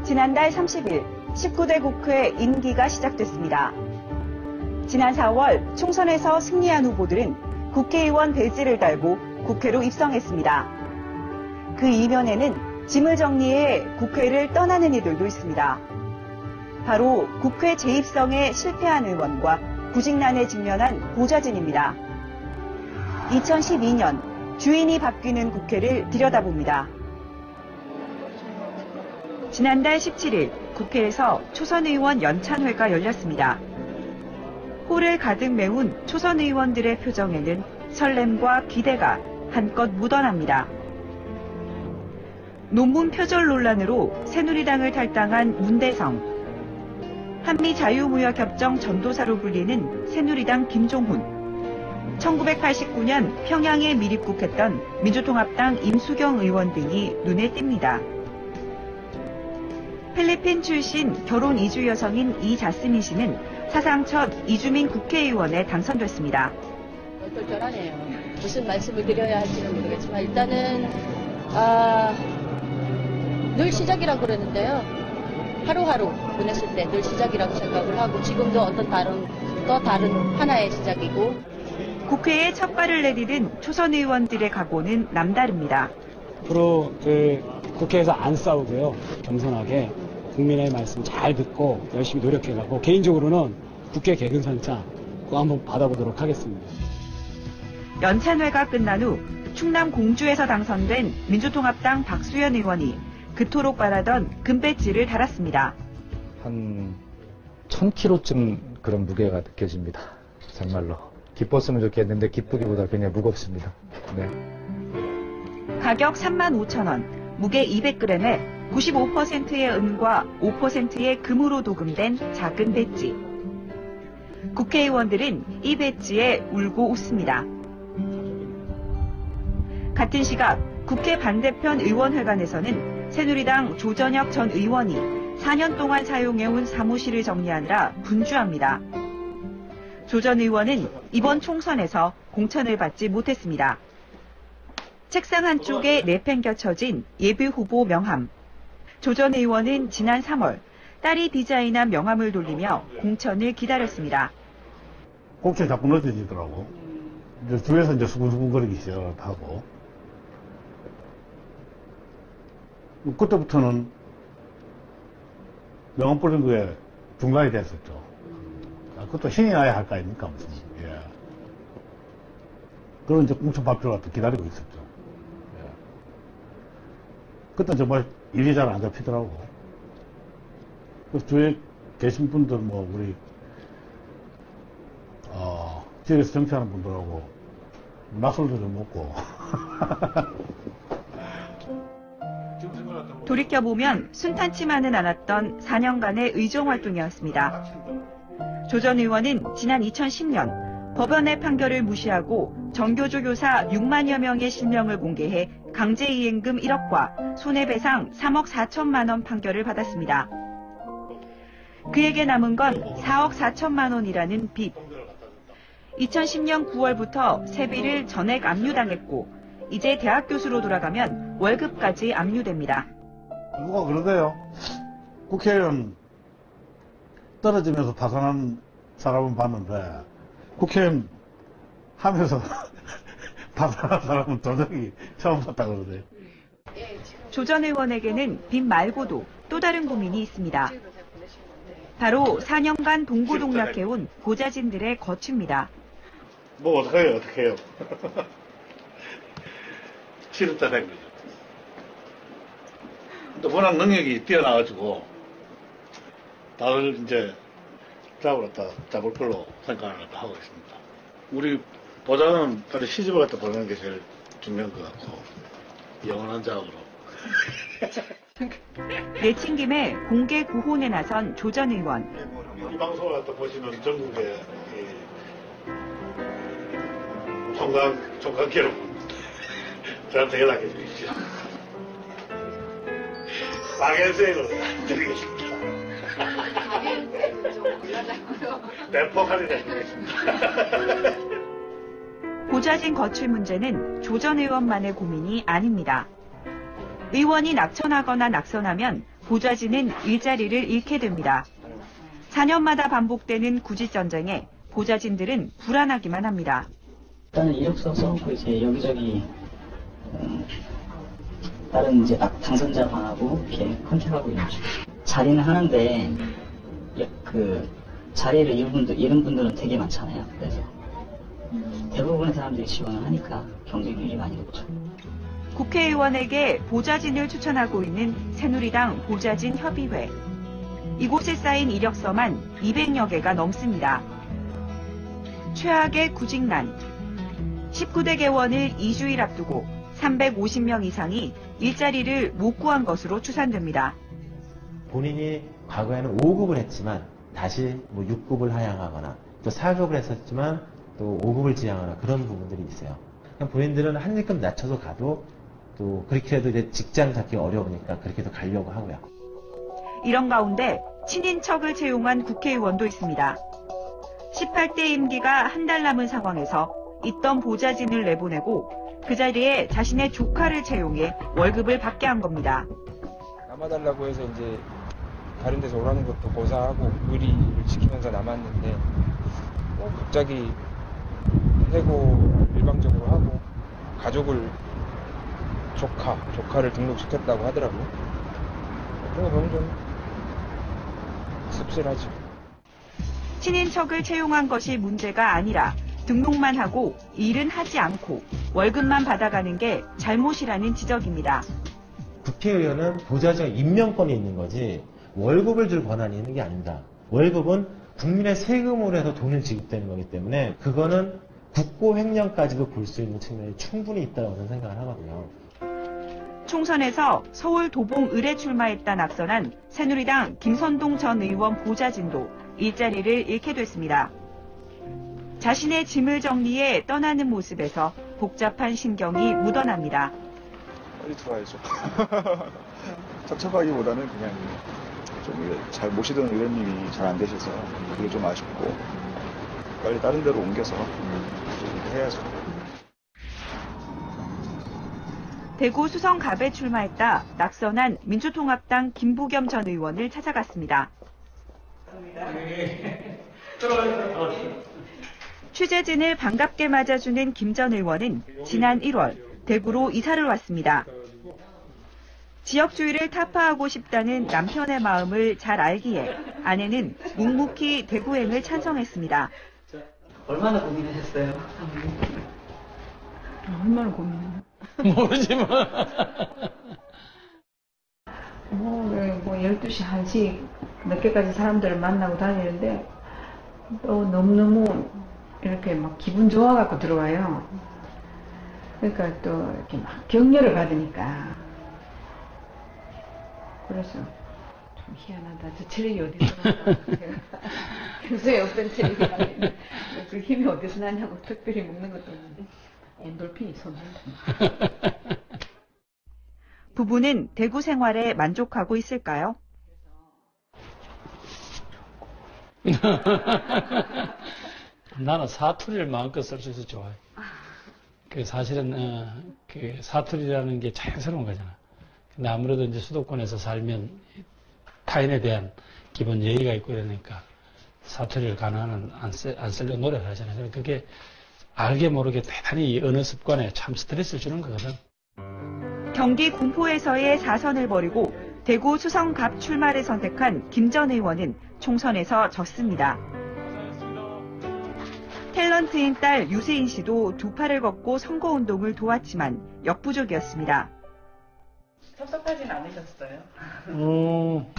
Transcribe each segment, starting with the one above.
지난달 30일 19대 국회 임기가 시작됐습니다. 지난 4월 총선에서 승리한 후보들은 국회의원 배지를 달고 국회로 입성했습니다. 그 이면에는 짐을 정리해 국회를 떠나는 이들도 있습니다. 바로 국회 재입성에 실패한 의원과 구직난에 직면한 보좌진입니다. 2012년 주인이 바뀌는 국회를 들여다봅니다. 지난달 17일 국회에서 초선 의원 연찬회가 열렸습니다. 홀을 가득 메운 초선 의원들의 표정에는 설렘과 기대가 한껏 묻어납니다. 논문 표절 논란으로 새누리당을 탈당한 문대성, 한미자유무역협정 전도사로 불리는 새누리당 김종훈, 1989년 평양에 밀입국했던 민주통합당 임수경 의원 등이 눈에 띕니다. 필리핀 출신 결혼 이주 여성인 이자스민 씨는 사상 첫 이주민 국회의원에 당선됐습니다. 똘똘하네요. 무슨 말씀을 드려야 할지는 모르겠지만 일단은 늘 시작이라고 그러는데요. 하루하루 보냈을 때 늘 시작이라고 생각을 하고 지금도 어떤 또 다른 하나의 시작이고. 국회에 첫 발을 내디딘 초선 의원들의 각오는 남다릅니다. 앞으로 국회에서 안 싸우고요. 겸손하게 국민의 말씀 잘 듣고 열심히 노력해가고 개인적으로는 국회 개근상차 그거 한번 받아보도록 하겠습니다. 연찬회가 끝난 후 충남 공주에서 당선된 민주통합당 박수현 의원이 그토록 바라던 금배지를 달았습니다. 한 1000kg쯤 그런 무게가 느껴집니다. 정말로. 기뻤으면 좋겠는데 기쁘기보다 그냥 무겁습니다. 네. 가격 35,000원, 무게 200g에 95%의 은과 5%의 금으로 도금된 작은 배지. 국회의원들은 이 배지에 울고 웃습니다. 같은 시각 국회 반대편 의원회관에서는 새누리당 조전혁 전 의원이 4년 동안 사용해온 사무실을 정리하느라 분주합니다. 조 전 의원은 이번 총선에서 공천을 받지 못했습니다. 책상 한쪽에 내팽겨쳐진 예비 후보 명함. 조 전 의원은 지난 3월 딸이 디자인한 명함을 돌리며 공천을 기다렸습니다. 공천이 자꾸 늦어지더라고. 이제 주위에서 이제 수근수근거리기 시작하고. 그때부터는 명함 뿌린 거에 중단이 됐었죠. 그것도 신이 나야 할 거 아닙니까, 무슨. 예. 그런 이제 공천 발표를 기다리고 있었죠. 예. 그때 정말 일이 잘 안 잡히더라고. 그래서 주위에 계신 분들, 우리, 지역에서 정치하는 분들하고 낙설도 좀 먹고. 돌이켜보면 순탄치만은 않았던 4년간의 의정활동이었습니다. 조 전 의원은 지난 2010년 법원의 판결을 무시하고 정교조 교사 6만여 명의 실명을 공개해 강제이행금 1억과 손해배상 3억 4천만 원 판결을 받았습니다. 그에게 남은 건 4억 4천만 원이라는 빚. 2010년 9월부터 세비를 전액 압류당했고 이제 대학 교수로 돌아가면 월급까지 압류됩니다. 누가 그러대요. 국회의원 떨어지면서 파산한 사람은 봤는데 국회의원 하면서 파산한 사람은 도저히 처음 봤다 그러대요. 조 전 의원에게는 빚 말고도 또 다른 고민이 있습니다. 바로 4년간 동고동락해온 보좌진들의 거취입니다. 뭐 어떡해요. 치렀다 된 거죠. 또 워낙 능력이 뛰어나가지고 다들 이제 잡을 걸로 생각을 하고 있습니다. 우리 보좌는 빨리 시집을 갖다 보내는 게 제일 중요한 것 같고 영원한 작업으로. 내친 김에 공개 구혼에 나선 조 전 의원. 이 방송을 갖다 보시는 전국의 총각 여러분 저한테 연락해 주십시오. 빵앤세일로 드리겠습니다. 대폭 할인해 드리겠습니다. 보좌진 거출 문제는 조 전 의원만의 고민이 아닙니다. 의원이 낙천하거나 낙선하면 보좌진은 일자리를 잃게 됩니다. 4년마다 반복되는 구직전쟁에 보좌진들은 불안하기만 합니다. 일단은 이력서 써놓고 이제 여기저기 다른 이제 당선자 방하고 이렇게 컨택하고 있는 중. 자리는 하는데 그 자리를 잃은 분들은 되게 많잖아요. 그래서 대부분의 사람들이 지원을 하니까 경쟁률이 많이 높죠. 국회의원에게 보좌진을 추천하고 있는 새누리당 보좌진 협의회. 이곳에 쌓인 이력서만 200여 개가 넘습니다. 최악의 구직난. 19대 개원을 2주일 앞두고 350명 이상이 일자리를 못 구한 것으로 추산됩니다. 본인이 과거에는 5급을 했지만 다시 6급을 하향하거나 또 4급을 했었지만 또 5급을 지향하거나 그런 부분들이 있어요. 본인들은 한 직급 낮춰서 가도 또 그렇게 해도 이제 직장 잡기가 어려우니까 그렇게도 가려고 하고요. 이런 가운데 친인척을 채용한 국회의원도 있습니다. 18대 임기가 한 달 남은 상황에서 있던 보좌진을 내보내고 그 자리에 자신의 조카를 채용해 월급을 받게 한 겁니다. 남아달라고 해서 이제 다른 데서 오라는 것도 고사하고 의리를 지키면서 남았는데 갑자기 해고 일방적으로 하고 가족을 조카를 등록시켰다고 하더라고요. 그런 거 보면 좀 씁쓸하죠. 친인척을 채용한 것이 문제가 아니라 등록만 하고 일은 하지 않고 월급만 받아가는 게 잘못이라는 지적입니다. 국회의원은 보좌진 임명권이 있는 거지 월급을 줄 권한이 있는 게 아닙니다. 월급은 국민의 세금으로 해서 돈을 지급되는 거기 때문에 그거는 국고 횡령까지도 볼 수 있는 측면이 충분히 있다고 저는 생각을 하거든요. 총선에서 서울 도봉 을에 출마했다 낙선한 새누리당 김선동 전 의원 보좌진도 일자리를 잃게 됐습니다. 자신의 짐을 정리해 떠나는 모습에서 복잡한 심경이 묻어납니다. 빨리 들어와야죠. 섭섭하기보다는 그냥 좀 잘 모시던 의원님이 잘 안 되셔서 그게 좀 아쉽고 빨리 다른 데로 옮겨서 해야죠. 대구 수성갑에 출마했다 낙선한 민주통합당 김부겸 전 의원을 찾아갔습니다. 취재진을 반갑게 맞아주는 김 전 의원은 지난 1월 대구로 이사를 왔습니다. 지역주의를 타파하고 싶다는 남편의 마음을 잘 알기에 아내는 묵묵히 대구행을 찬성했습니다. 얼마나 고민하셨어요? 얼마나 고민해요? 모르지만. 뭐 12시, 1시 늦게까지 사람들을 만나고 다니는데 또 너무너무 이렇게 막 기분 좋아갖고 들어와요. 그러니까 또 이렇게 막 격려를 받으니까. 그래서 좀 희한하다. 저 체력이 어디서 나냐. 평소에 없던 체력이 나는데 그 힘이 어디서 나냐고 특별히 먹는 것도 없는데 엔돌핀이 솟는다. 부부는 대구 생활에 만족하고 있을까요? 나는 사투리를 마음껏 쓸 수 있어서 좋아요. 사실은 사투리라는 게 자연스러운 거잖아. 근데 아무래도 이제 수도권에서 살면 타인에 대한 기본 예의가 있고 이러니까 사투리를 가능한 안 쓰려고 노력을 하잖아요. 그러니까 그게 알게 모르게 대단히 언어 습관에 참 스트레스를 주는 거거든. 경기 군포에서의 4선을 벌이고 대구 수성갑 출마를 선택한 김 전 의원은 총선에서 졌습니다. 탤런트인 딸 유세인 씨도 두 팔을 걷고 선거운동을 도왔지만 역부족이었습니다. 섭섭하진 않으셨어요?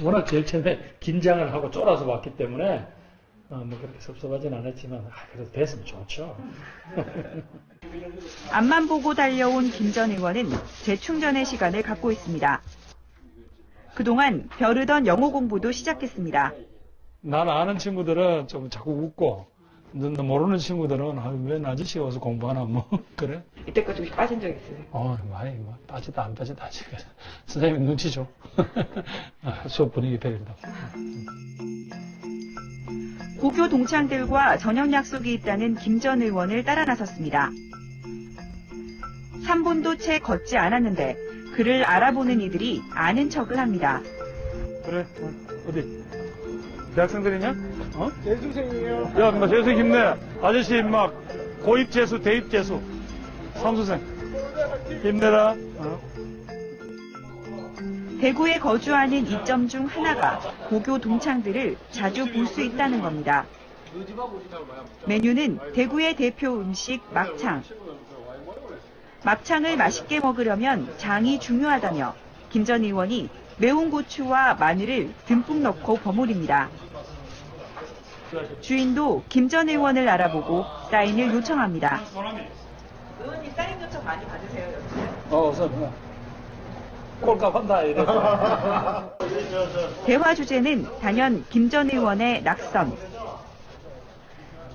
워낙 제일 처음에 긴장을 하고 쫄아서 왔기 때문에 뭐 그렇게 섭섭하진 않았지만 그래도 됐으면 좋죠. 앞만 보고 달려온 김 전 의원은 재충전의 시간을 갖고 있습니다. 그동안 벼르던 영어 공부도 시작했습니다. 나는 아는 친구들은 좀 자꾸 웃고 모르는 친구들은 왜 아저씨가 와서 공부하나 뭐 그래? 이때까지 혹시 빠진 적 있어요? 많이 뭐 빠졌다 안 빠졌다 지금 선생님 눈치 줘. 수업 분위기 배린다. 고교 동창들과 저녁 약속이 있다는 김 전 의원을 따라 나섰습니다. 3분도 채 걷지 않았는데 그를 알아보는 이들이 아는 척을 합니다. 그래. 어디? 대학생들이냐? 어? 재수생이에요. 야, 인마 재수생 힘내. 아저씨 인마 고입 재수, 대입 재수. 삼수생. 힘내라. 어? 대구에 거주하는 이점 중 하나가 고교 동창들을 자주 볼 수 있다는 겁니다. 메뉴는 대구의 대표 음식 막창. 막창을 맛있게 먹으려면 장이 중요하다며 김 전 의원이 매운 고추와 마늘을 듬뿍 넣고 버무립니다. 주인도 김 전 의원을 알아보고 사인을 요청합니다. 의원님 사인 요청 많이 받으세요, 요즘에? 꼴값 한다, 이래. 대화 주제는 단연 김 전 의원의 낙선.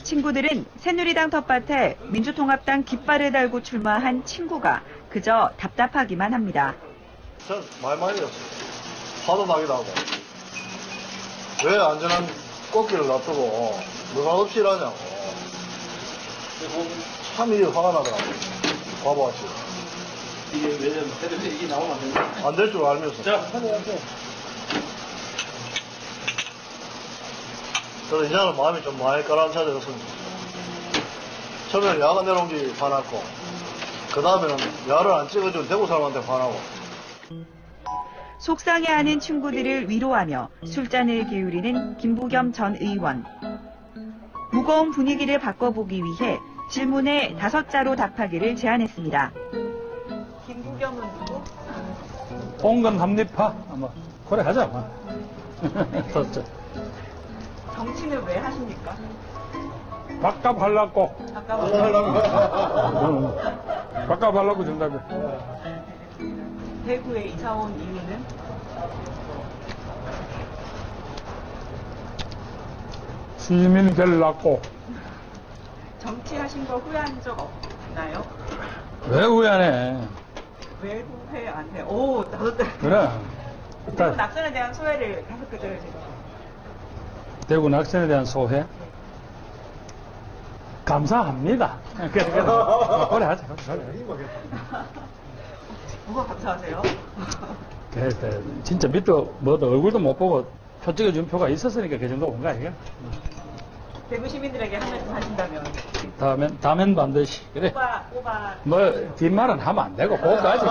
친구들은 새누리당 텃밭에 민주통합당 깃발을 달고 출마한 친구가 그저 답답하기만 합니다. 전 많이 들었어요. 화도 나기도 하고. 왜 안전한 꽃길을 놔두고 누가 없이 일하냐고. 참 이게 화가 나더라고요. 바보같이. 이게 왜냐면 이게 나오면 안 되는 안 될 줄 알면서. 자, 하세요. 저는 이제는 마음이 좀 많이 가라앉아졌습니다. 처음에는 야가 내려온 게 화났고, 그 다음에는 야를 안 찍어준 대구 사람한테 화나고. 속상해하는 친구들을 위로하며 술잔을 기울이는 김부겸 전 의원. 무거운 분위기를 바꿔보기 위해 질문에 5자로 답하기를 제안했습니다. 김부겸은 누구? 봉건 합리파. 아마 그래 하자. 뭐. 됐죠. 정치는 왜 하십니까? 밥값 하려고. 밥값 하려고 정답이. 대구에 이사 온 이유는? 시민이 되려고. 정치하신 거 후회한 적 없나요? 왜 후회하네. 왜 후회 안 해요? 오, 5대. 그래. 대구 낙선에 대한 소회를 5개 들으시고. 대구 낙선에 대한 소회? 감사합니다. 그래 하자. 뭐가 감사하세요? 진짜 밑도 뭐도 얼굴도 못 보고 표 찍어준 표가 있었으니까 그 정도 온 거 아니야? 대구 시민들에게 한 말씀 하신다면? 다음엔 반드시. 그래. 꼬바. 뭐, 뒷말은 하면 안 되고, 그거까지.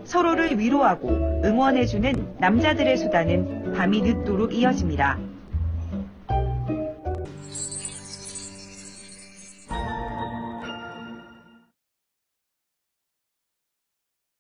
서로를 위로하고 응원해주는 남자들의 수다는 밤이 늦도록 이어집니다.